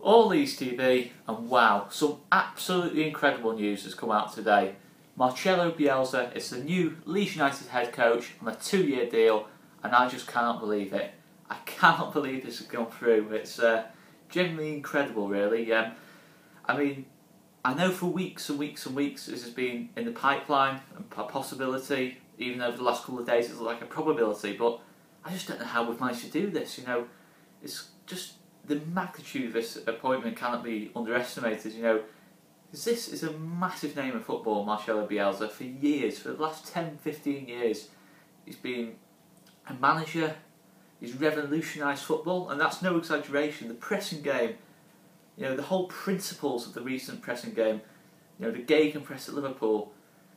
All Leeds TV, and wow, some absolutely incredible news has come out today. Marcelo Bielsa is the new Leeds United head coach on a 2-year deal, and I just can't believe it. I cannot believe this has gone through. It's genuinely incredible, really. I mean, I know for weeks and weeks and weeks this has been in the pipeline, a possibility. Even over the last couple of days it's like a probability, but I just don't know how we've managed to do this. You know, it's just the magnitude of this appointment cannot be underestimated. You know, this is a massive name in football, Marcelo Bielsa. For years, for the last 10-15 years, he's been a manager. He's revolutionised football, and that's no exaggeration. The pressing game, you know, the whole principles of the recent pressing game, you know, the gegenpress at Liverpool,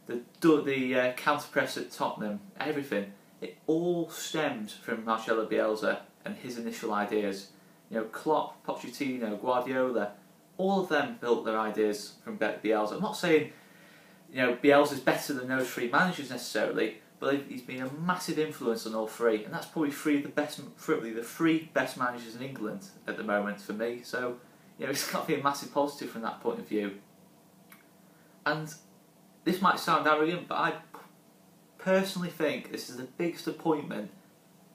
the counter press at Tottenham, everything, it all stems from Marcelo Bielsa and his initial ideas. You know, Klopp, Pochettino, Guardiola, all of them built their ideas from Bielsa. I'm not saying, you know, Bielsa's better than those three managers necessarily, but he's been a massive influence on all three, and that's probably the three best managers in England at the moment for me. So, you know, it's got to be a massive positive from that point of view. And this might sound arrogant, but I personally think this is the biggest appointment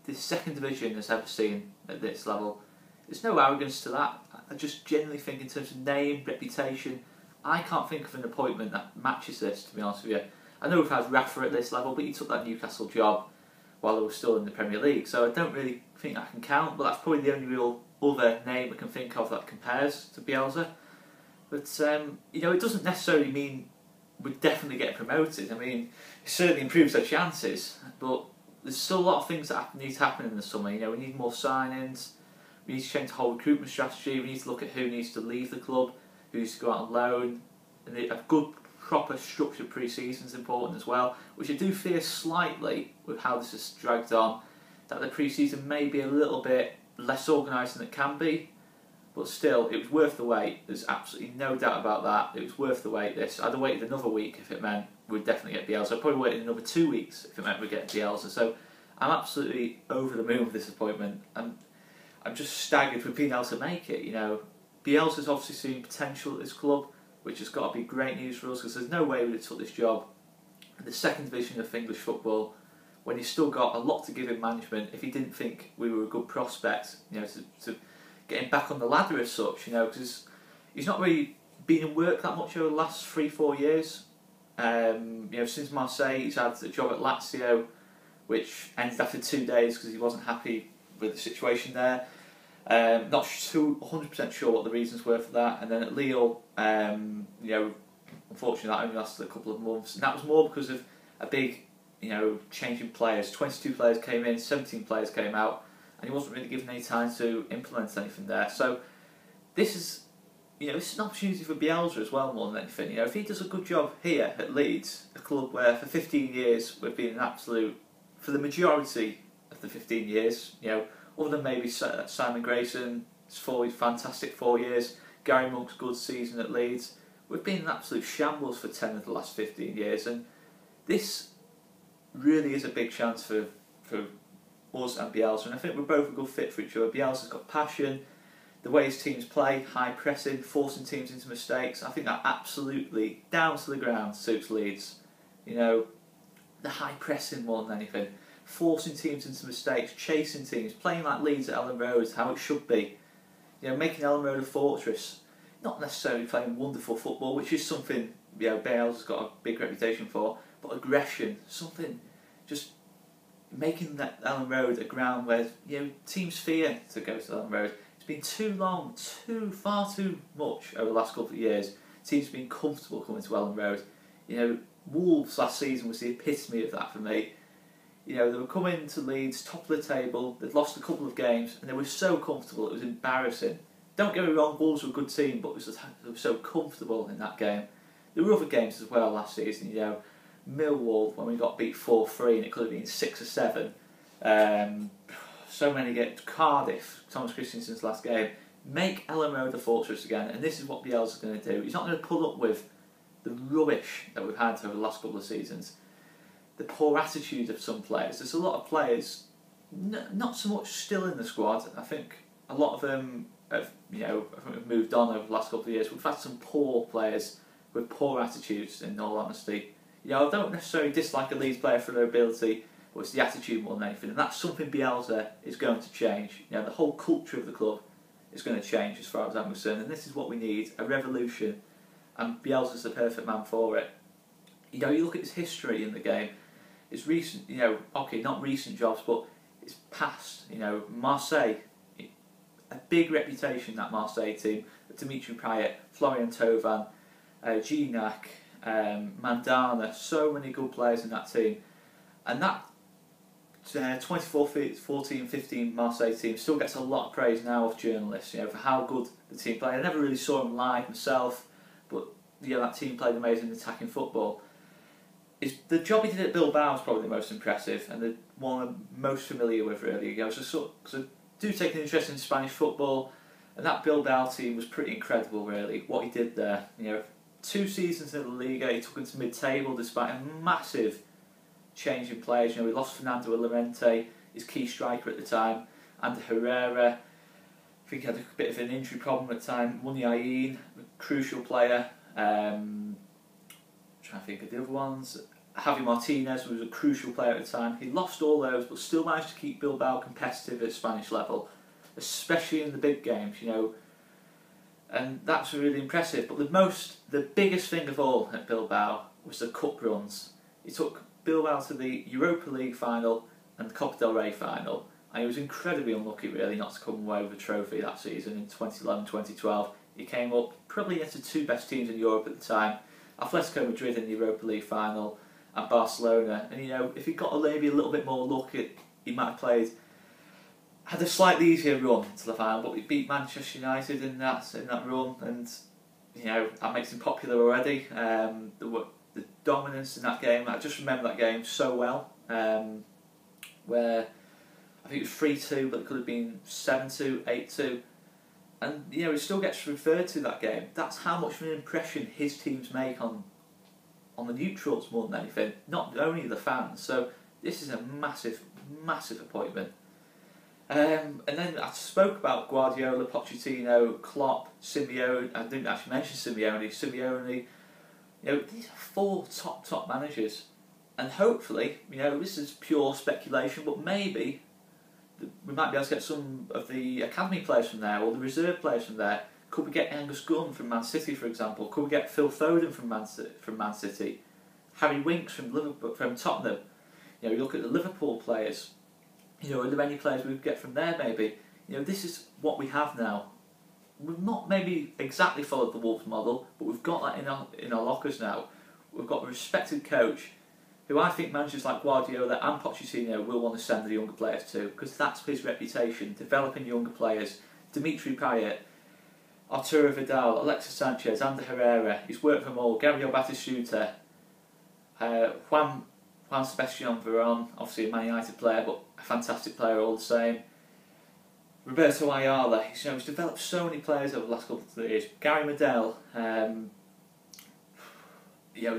this second division has ever seen at this level. There's no arrogance to that. I just genuinely think in terms of name, reputation, I can't think of an appointment that matches this, to be honest with you. I know we've had Rafa at this level, but he took that Newcastle job while they were still in the Premier League, so I don't really think I can count, but that's probably the only real other name I can think of that compares to Bielsa. But, you know, it doesn't necessarily mean we'd definitely get promoted. I mean, it certainly improves our chances, but there's still a lot of things that need to happen in the summer. You know, we need more signings, we need to change the whole recruitment strategy, we need to look at who needs to leave the club, who needs to go out on loan, and a good, proper, structured pre-season is important as well, which I do fear slightly with how this has dragged on, that the pre-season may be a little bit less organised than it can be, but still, it was worth the wait. There's absolutely no doubt about that. It was worth the wait. I'd have waited another week if it meant we'd definitely get Bielsa. I'd probably waited another 2 weeks if it meant we'd get Bielsa. So I'm absolutely over the moon with this appointment. I'm just staggered for being able to make it. You know, Bielsa's obviously seen potential at this club, which has got to be great news for us, because there's no way we'd have took this job in the second division of English football when he's still got a lot to give in management if he didn't think we were a good prospect, you know, to getting back on the ladder as such, you know, because he's not really been in work that much over the last 3-4 years. You know, since Marseille, he's had a job at Lazio, which ended after 2 days because he wasn't happy with the situation there. Not 100% sure what the reasons were for that. And then at Lille, you know, unfortunately that only lasted a couple of months, and that was more because of a big, you know, change in players. 22 players came in, 17 players came out, and he wasn't really given any time to implement anything there. So this is, you know, this is an opportunity for Bielsa as well, more than anything. You know, if he does a good job here at Leeds, a club where for 15 years we've been an absolute, for the majority of the 15 years, you know, other than maybe Simon Grayson, his fantastic 4 years, Gary Monk's good season at Leeds, we've been in absolute shambles for 10 of the last 15 years, and this really is a big chance for us and Bielsa, and I think we're both a good fit for each other. Bielsa's got passion, the way his teams play, high pressing, forcing teams into mistakes. I think that absolutely, down to the ground, suits Leeds. You know, the high pressing more than anything, forcing teams into mistakes, chasing teams, playing like Leeds at Ellen Road, how it should be. You know, making Ellen Road a fortress, not necessarily playing wonderful football, which is something, you know, Bielsa's got a big reputation for, but aggression, something, just making that Ellen Road a ground where, you know, teams fear to go to Ellen Road. It's been too long, far too much over the last couple of years. Teams have been comfortable coming to Ellen Road. You know, Wolves last season was the epitome of that for me. You know, they were coming to Leeds, top of the table, they'd lost a couple of games, and they were so comfortable, it was embarrassing. Don't get me wrong, Wolves were a good team, but they were so comfortable in that game. There were other games as well last season, you know, Millwall, when we got beat 4-3 and it could have been 6 or 7. So many games. Cardiff, Thomas Christensen's last game. Make Ellen Road a fortress again, and this is what Bielsa's going to do. He's not going to put up with the rubbish that we've had over the last couple of seasons. The poor attitude of some players. There's a lot of players, not so much still in the squad. I think a lot of them have moved on over the last couple of years. We've had some poor players with poor attitudes, in all honesty. I don't necessarily dislike a Leeds player for their ability, but it's the attitude more than anything, and that's something Bielsa is going to change. The whole culture of the club is going to change as far as I'm concerned, and this is what we need, a revolution, and Bielsa's the perfect man for it. You look at his history in the game, his recent, okay, not recent jobs, but his past, Marseille, a big reputation, that Marseille team, Dimitri Payet, Florian Thauvin, Gignac, Mandana, so many good players in that team, and that 2014-15 Marseille team still gets a lot of praise now of journalists, for how good the team played. I never really saw them live myself, but that team played amazing attacking football. The job he did at Bilbao is probably the most impressive and the one I'm most familiar with, really. Because I do take an interest in Spanish football, and that Bilbao team was pretty incredible, really, what he did there. 2 seasons in the Liga, he took them to mid-table despite a massive change in players. We lost Fernando Llorente, his key striker at the time, and Herrera. I think he had a bit of an injury problem at the time. Muniain, a crucial player. I'm trying to think of the other ones. Javi Martinez was a crucial player at the time. He lost all those, but still managed to keep Bilbao competitive at Spanish level, especially in the big games, and that's really impressive. But the biggest thing of all at Bilbao was the cup runs. He took Bilbao to the Europa League final and the Copa del Rey final, and he was incredibly unlucky, really, not to come away with a trophy that season in 2011-2012. He came up probably against the 2 best teams in Europe at the time, Atletico Madrid in the Europa League final and Barcelona, and if he got maybe a little bit more luck, he might have had a slightly easier run to the final, but we beat Manchester United in that run, and that makes him popular already. The dominance in that game, I just remember that game so well, where I think it was 3-2, but it could have been 7-2, 8-2, and it still gets referred to that game. That's how much of an impression his teams make on the neutrals more than anything, not only the fans. So this is a massive, massive appointment. And then I spoke about Guardiola, Pochettino, Klopp, Simeone. I didn't actually mention Simeone. These are 4 top managers, and hopefully, this is pure speculation, but maybe we might be able to get some of the academy players from there, or the reserve players from there. Could we get Angus Gunn from Man City, for example? Could we get Phil Foden from Man City? Harry Winks from Tottenham? You look at the Liverpool players. Are there any players we could get from there, maybe? This is what we have now. We've not maybe exactly followed the Wolves model, but we've got that in our lockers now. We've got a respected coach, who I think managers like Guardiola and Pochettino will want to send the younger players to, because that's his reputation, developing younger players. Dimitri Payet, Arturo Vidal, Alexis Sanchez, Ander Herrera, he's worked for them all, Gabriel Batistuta, Juan Sebastian Veron, obviously a Man United player, but a fantastic player all the same. Roberto Ayala, he's developed so many players over the last couple of years. Gary Medel,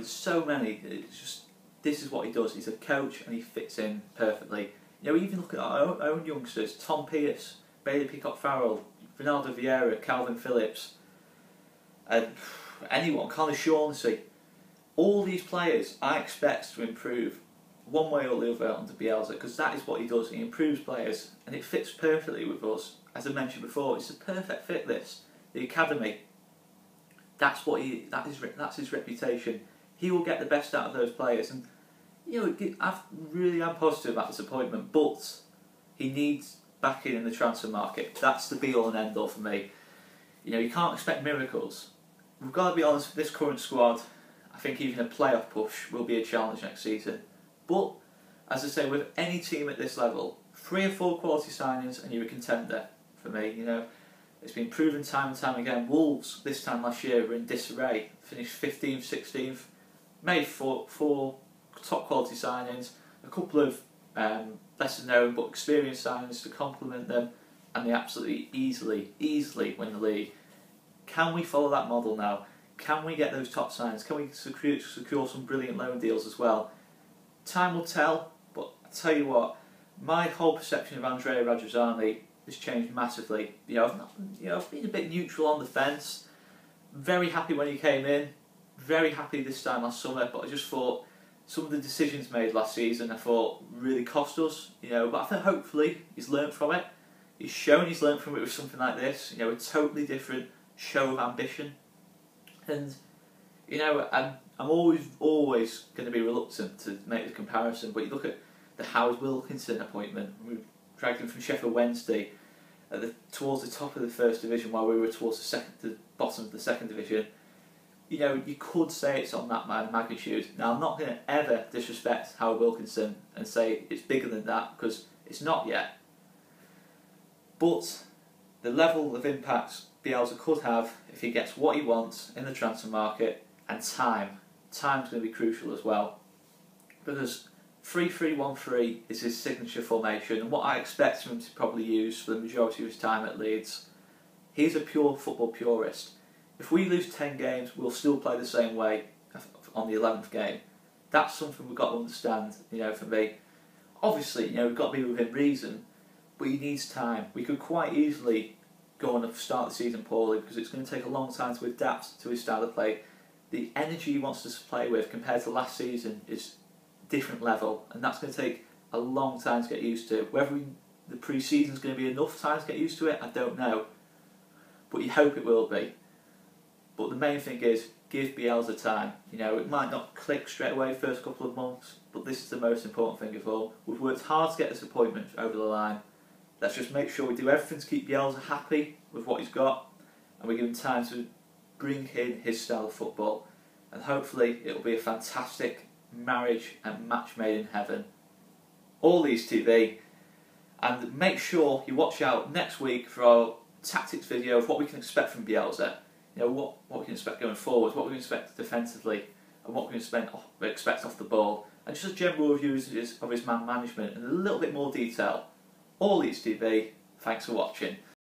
so many. It's just, this is what he does. He's a coach and he fits in perfectly. Even look at our own youngsters: Tom Pearce, Bailey Peacock-Farrell, Ronaldo Vieira, Calvin Phillips, and anyone, Conor Shaughnessy. All these players I expect to improve one way or the other under Bielsa, because that is what he does. He improves players, and it fits perfectly with us. As I mentioned before, it's a perfect fit. The academy. That's his reputation. He will get the best out of those players, and I really am positive about this appointment. But he needs backing in the transfer market. That's the be all and end all for me. You can't expect miracles. We've got to be honest. This current squad, I think even a playoff push will be a challenge next season. But, as I say, with any team at this level, 3 or 4 quality signings and you're a contender for me. It's been proven time and time again. Wolves, this time last year, were in disarray. Finished 15th, 16th. Made 4 top quality signings, a couple of lesser known but experienced signings to complement them, and they absolutely easily win the league. Can we follow that model now? Can we get those top signings? Can we secure some brilliant loan deals as well? Time will tell, but I tell you what, my whole perception of Andrea Radrizzani has changed massively. I've been a bit neutral on the fence. Very happy when he came in. Very happy this time last summer, but I just thought some of the decisions made last season, I thought, really cost us. But I think hopefully he's learned from it. He's shown he's learned from it with something like this. A totally different show of ambition. And I'm always going to be reluctant to make the comparison. But you look at the Howard Wilkinson appointment. We dragged him from Sheffield Wednesday towards the top of the first division, while we were towards the bottom of the second division. You could say it's on that magnitude. Now, I'm not going to ever disrespect Howard Wilkinson and say it's bigger than that, because it's not yet. But the level of impact Bielsa could have if he gets what he wants in the transfer market, and time's going to be crucial as well. Because 3-3-1-3 is his signature formation, and what I expect him to probably use for the majority of his time at Leeds. He's a pure football purist. If we lose 10 games, we'll still play the same way on the 11th game. That's something we've got to understand, for me. Obviously, we've got to be within reason, but he needs time. We could quite easily go on and start the season poorly, because it's going to take a long time to adapt to his style of play. The energy he wants us to play with compared to last season is different level, and that's going to take a long time to get used to. Whether the pre-season is going to be enough time to get used to it, I don't know. But you hope it will be. But the main thing is, give Bielsa time. It might not click straight away the first couple of months, but this is the most important thing of all. We've worked hard to get this appointment over the line. Let's just make sure we do everything to keep Bielsa happy with what he's got, and we give him time to bring in his style of football. And hopefully it will be a fantastic marriage and match made in heaven. All Leeds TV. And make sure you watch out next week for our tactics video of what we can expect from Bielsa. What we can expect going forward, what we can expect defensively, and what we can expect off the ball, and just a general review of his man management in a little bit more detail. All Leeds TV, thanks for watching.